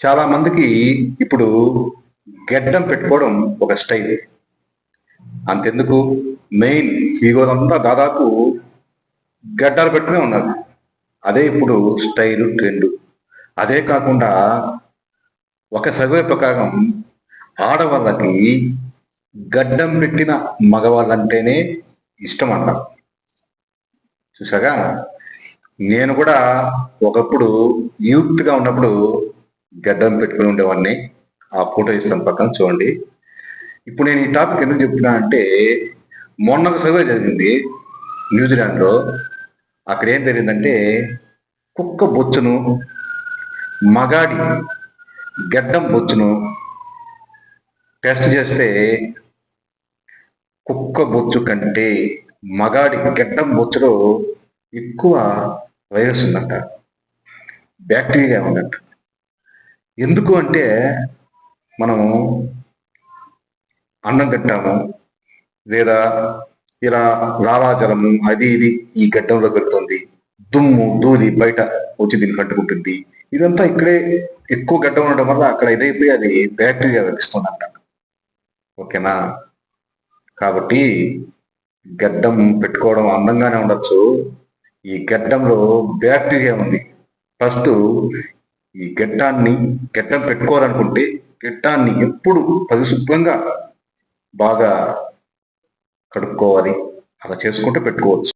చాలా మందికి ఇప్పుడు గెడ్డం పెట్టుకోవడం ఒక స్టైల్. అంతెందుకు, మెయిన్ హీరోలంతా దాదాపు గడ్డాలు పెట్టుకునే ఉన్నారు. అదే ఇప్పుడు స్టైల్ ట్రెండ్. అదే కాకుండా ఒక సర్వే ప్రకారం ఆడవాళ్ళకి గడ్డం పెట్టిన మగవాళ్ళంటేనే ఇష్టం అన్నారు. చూసాగా, నేను కూడా ఒకప్పుడు యూత్గా ఉన్నప్పుడు గడ్డం పెట్టుకుని ఉండేవాడిని. ఆ ఫోటో ఇస్తాను పక్కన చూడండి. ఇప్పుడు నేను ఈ టాపిక్ ఎందుకు చెప్తున్నా అంటే, మొన్న ఒక సర్వే జరిగింది న్యూజిలాండ్లో. అక్కడ ఏం జరిగిందంటే, కుక్క బొచ్చును మగాడి గడ్డం బొచ్చును టెస్ట్ చేస్తే కుక్క బొచ్చు కంటే మగాడి గడ్డం బొచ్చులో ఎక్కువ వైరస్ ఉందంట, బ్యాక్టీరియా ఉందంట. ఎందుకు అంటే, మనము అన్నం తింటాము, లేదా ఇలా లాలాజలము అది ఇది ఈ గడ్డంలో పెడుతుంది, దుమ్ము ధూళి బయట వచ్చి దీన్ని కట్టుకుంటుంది. ఇదంతా ఇక్కడే ఎక్కువ గడ్డం ఉండడం వల్ల అక్కడ ఇదైపోయి అది బ్యాక్టీరియా వెలిస్తుందంట. ఓకేనా? కాబట్టి గడ్డం పెట్టుకోవడం అందంగానే ఉండొచ్చు, ఈ గడ్డంలో బ్యాక్టీరియా ఉంది. ఫస్ట్ ఈ గడ్డం పెట్టుకోవాలనుకుంటే గడ్డాన్ని ఎప్పుడు పరిశుభ్రంగా బాగా కడుక్కోవాలి. అలా చేసుకుంటే పెట్టుకోవచ్చు.